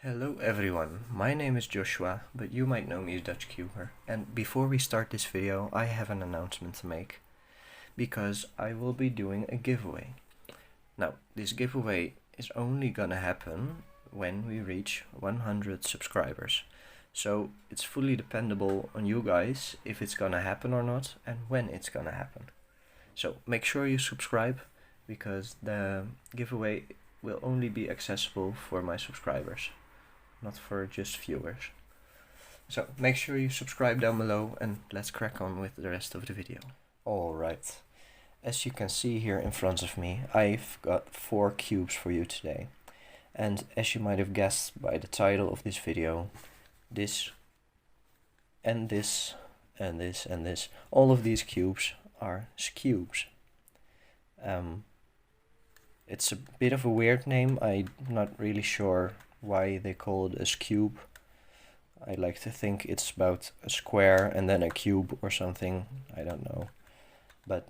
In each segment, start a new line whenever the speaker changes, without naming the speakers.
Hello everyone, my name is Joshua, but you might know me as DutchCuber. And before we start this video, I have an announcement to make, because I will be doing a giveaway. Now, this giveaway is only gonna happen when we reach 100 subscribers. So it's fully dependable on you guys if it's gonna happen or not and when it's gonna happen. So make sure you subscribe, because the giveaway will only be accessible for my subscribers, not for just viewers. So make sure you subscribe down below and let's crack on with the rest of the video. Alright, as you can see here in front of me, I've got 4 cubes for you today. And as you might have guessed by the title of this video, this and this and this and this, all of these cubes are SKEWBS. It's a bit of a weird name. I'm not really sure why they call it a skewb. I like to think it's about a square and then a cube or something. I don't know. But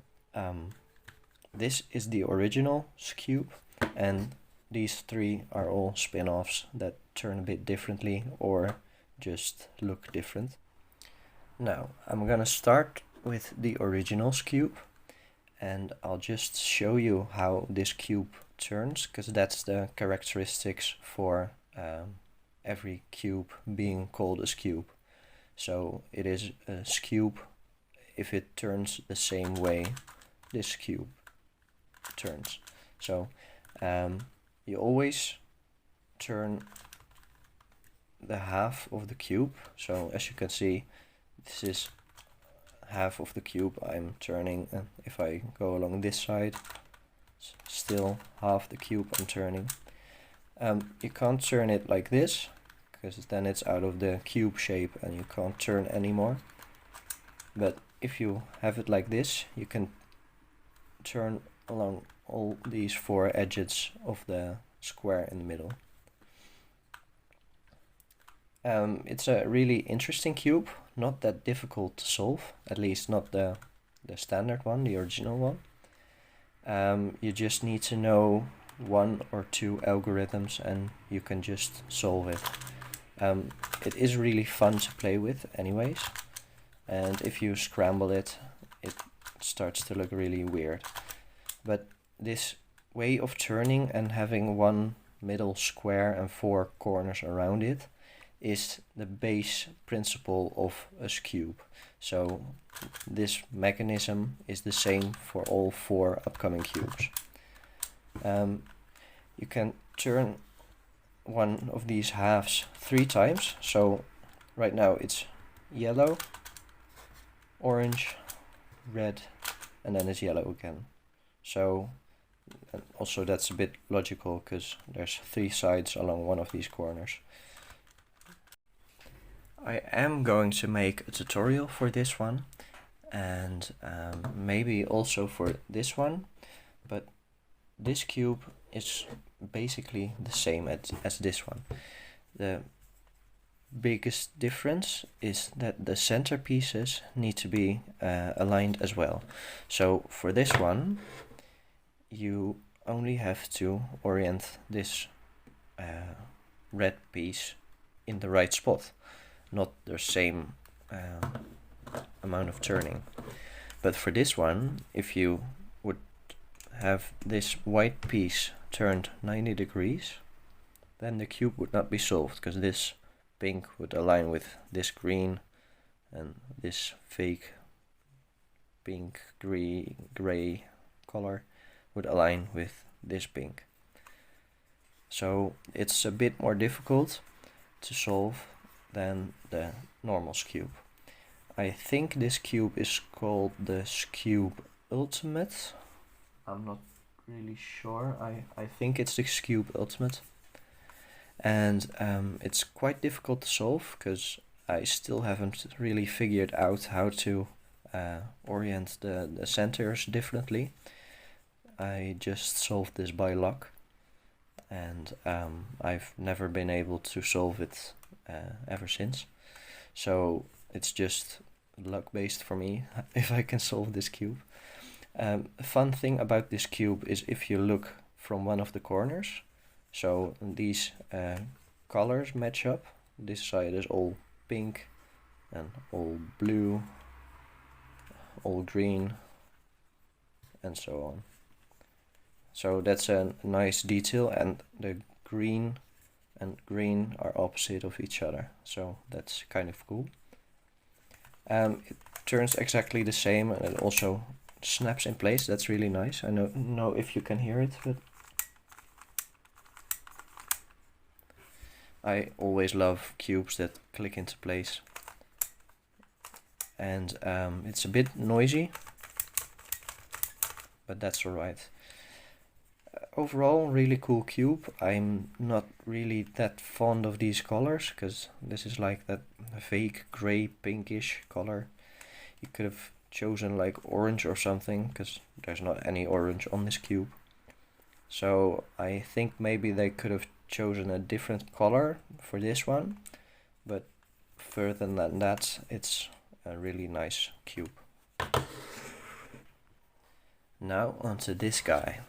this is the original skewb, and these 3 are all spin-offs that turn a bit differently or just look different. Now, I'm gonna start with the original skewb, and I'll just show you how this cube turns, because that's the characteristics for every cube being called a skewb. So it is a skewb if it turns the same way this cube turns. So you always turn the half of the cube. So as you can see, this is half of the cube I'm turning, and if I go along this side, still half the cube I'm turning. You can't turn it like this, because then it's out of the cube shape and you can't turn anymore. But if you have it like this, you can turn along all these 4 edges of the square in the middle. It's a really interesting cube, not that difficult to solve, at least not the standard one, the original one. You just need to know 1 or 2 algorithms and you can just solve it. It is really fun to play with anyways, and if you scramble it, it starts to look really weird. But this way of turning and having 1 middle square and 4 corners around it is the base principle of a skewb. So this mechanism is the same for all 4 upcoming cubes. You can turn one of these halves 3 times. So right now it's yellow, orange, red, and then it's yellow again. So also that's a bit logical, because there's 3 sides along one of these corners. I am going to make a tutorial for this one, and maybe also for this one, but this cube is basically the same as this one. The biggest difference is that the center pieces need to be aligned as well. So for this one, you only have to orient this red piece in the right spot, not the same amount of turning. But for this one, if you would have this white piece turned 90 degrees, then the cube would not be solved, because this pink would align with this green, and this fake pink gray color would align with this pink. So it's a bit more difficult to solve than the normal skewb. I think this cube is called the skewb ultimate. I'm not really sure. I think it's the skewb ultimate, and it's quite difficult to solve, because I still haven't really figured out how to orient the centers differently. I just solved this by luck, and I've never been able to solve it ever since. So it's just luck based for me if I can solve this cube. A fun thing about this cube is if you look from one of the corners, so these colors match up. This side is all pink and all blue, all green, and so on. So that's a nice detail, and the green and green are opposite of each other, so that's kind of cool. It turns exactly the same, and it also snaps in place. That's really nice. I don't know if you can hear it, but I always love cubes that click into place. And it's a bit noisy, but that's alright. Overall, really cool cube. I'm not really that fond of these colors, because this is like that vague gray pinkish color. You could have chosen like orange or something, because there's not any orange on this cube. So I think maybe they could have chosen a different color for this one, but further than that, it's a really nice cube. Now onto this guy.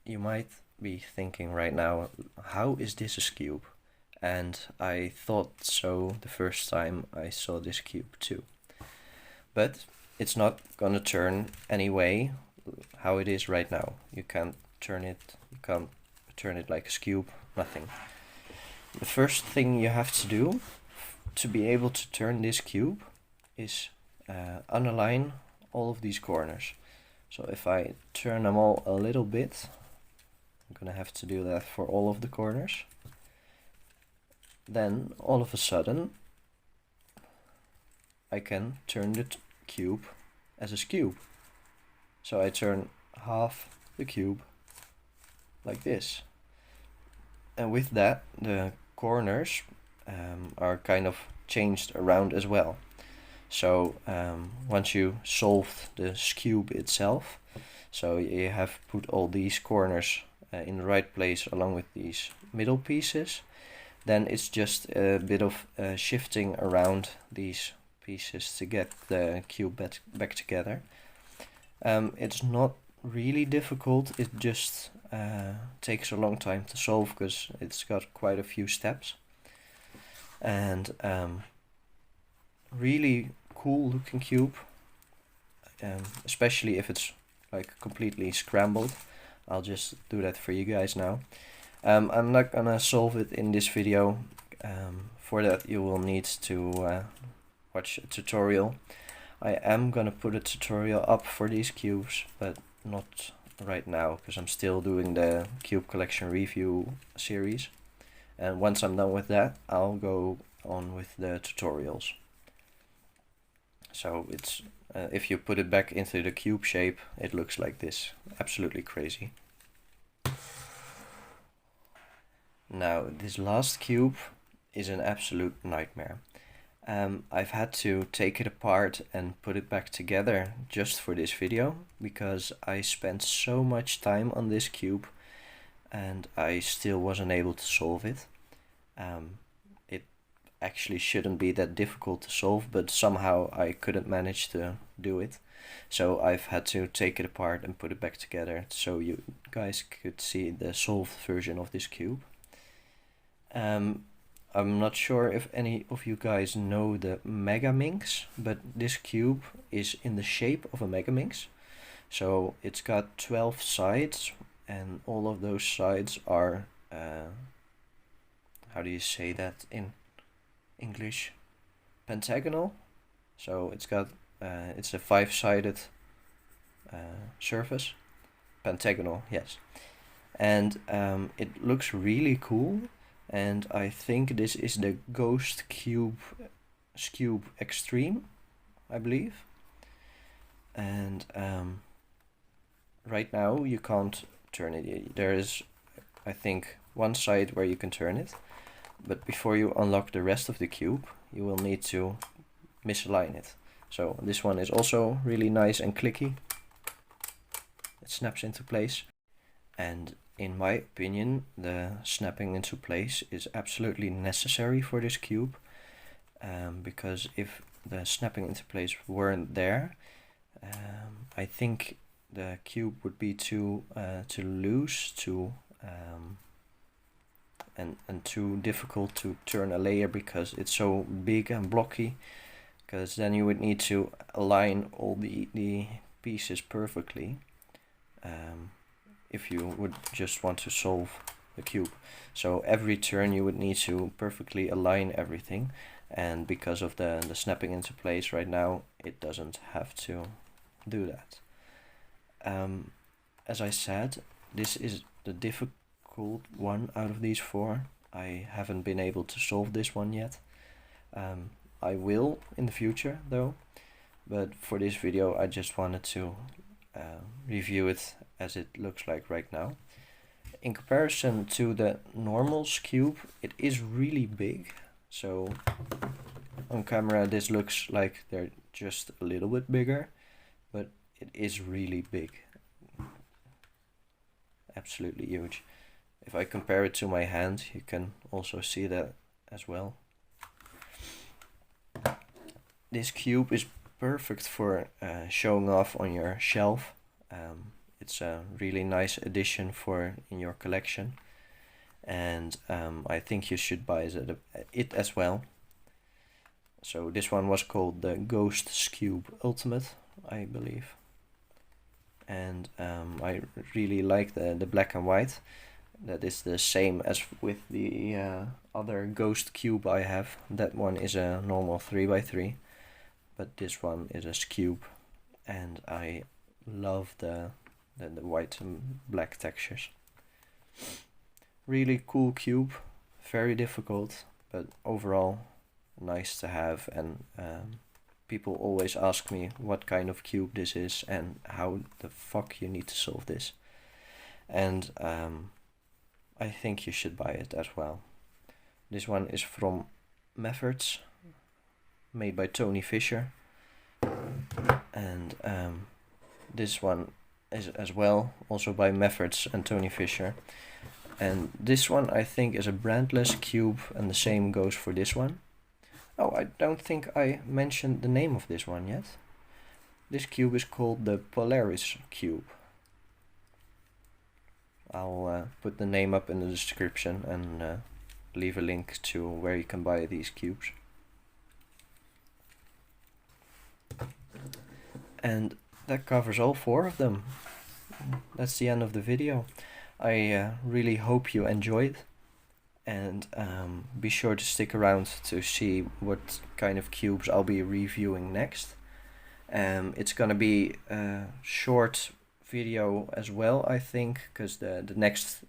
You might be thinking right now, how is this a skewb? And I thought so the first time I saw this cube too. But it's not gonna turn anyway how it is right now. You can't turn it like a skewb, nothing. The first thing you have to do to be able to turn this cube is unalign all of these corners. So if I turn them all a little bit, I'm gonna have to do that for all of the corners. Then all of a sudden I can turn the cube as a skewb. So I turn half the cube like this. And with that, the corners are kind of changed around as well. So once you solved the skewb itself, so you have put all these corners in the right place along with these middle pieces, then it's just a bit of shifting around these pieces to get the cube back together. It's not really difficult, it just takes a long time to solve because it's got quite a few steps. And really cool looking cube, especially if it's like completely scrambled. I'll just do that for you guys now. I'm not gonna solve it in this video. For that you will need to watch a tutorial. I am gonna put a tutorial up for these cubes, but not right now because I'm still doing the cube collection review series, and once I'm done with that I'll go on with the tutorials. So it's if you put it back into the cube shape, it looks like this. Absolutely crazy. Now this last cube is an absolute nightmare. I've had to take it apart and put it back together just for this video because I spent so much time on this cube and I still wasn't able to solve it. It actually shouldn't be that difficult to solve, but somehow I couldn't manage to do it. So I've had to take it apart and put it back together so you guys could see the solved version of this cube. I'm not sure if any of you guys know the Megaminx, but this cube is in the shape of a Megaminx. So it's got 12 sides and all of those sides are, how do you say that in English? Pentagonal. So it's got, it's a 5-sided surface. Pentagonal, yes. And it looks really cool. And I think this is the Ghost Cube SKEWB Extreme, I believe. And right now you can't turn it. There is, I think, one side where you can turn it. But before you unlock the rest of the cube, you will need to misalign it. So this one is also really nice and clicky. It snaps into place. And in my opinion, the snapping into place is absolutely necessary for this cube, because if the snapping into place weren't there, I think the cube would be too loose, too and too difficult to turn a layer because it's so big and blocky, because then you would need to align all the pieces perfectly if you would just want to solve the cube. So every turn you would need to perfectly align everything, and because of the snapping into place right now, it doesn't have to do that. As I said, this is the difficult one out of these four. I haven't been able to solve this one yet. I will in the future though, but for this video I just wanted to review it as it looks like right now. In comparison to the normal SKEWB, it is really big. So on camera this looks like they're just a little bit bigger, but it is really big. Absolutely huge. If I compare it to my hand, you can also see that as well. This cube is perfect for showing off on your shelf. It's a really nice addition for in your collection, and I think you should buy it as well. So this one was called the Ghost SKEWB Ultimate, I believe, and I really like the black and white. That is the same as with the other Ghost Cube I have. That one is a normal 3x3, but this one is a SKEWB, and I love the white and black textures. Really cool cube, very difficult, but overall nice to have. And people always ask me what kind of cube this is and how the fuck you need to solve this, and I think you should buy it as well. This one is from Methods, made by Tony Fisher, and this one is as well also by Methods and Tony Fisher. And this one I think is a brandless cube, and the same goes for this one. Oh, I don't think I mentioned the name of this one yet. This cube is called the Polaris cube. I'll put the name up in the description and leave a link to where you can buy these cubes. And that covers all four of them. That's the end of the video. I really hope you enjoyed, and be sure to stick around to see what kind of cubes I'll be reviewing next. It's gonna be a short video as well, I think, because the next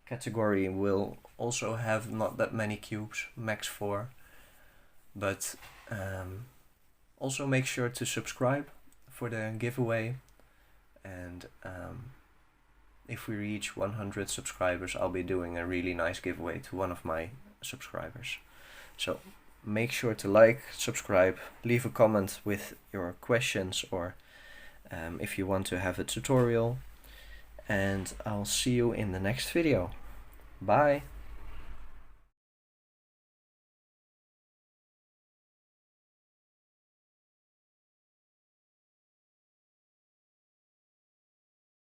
category will also have not that many cubes, max 4. But also make sure to subscribe for the giveaway, and if we reach 100 subscribers, I'll be doing a really nice giveaway to one of my subscribers. So make sure to like, subscribe, leave a comment with your questions, or if you want to have a tutorial, and I'll see you in the next video. Bye!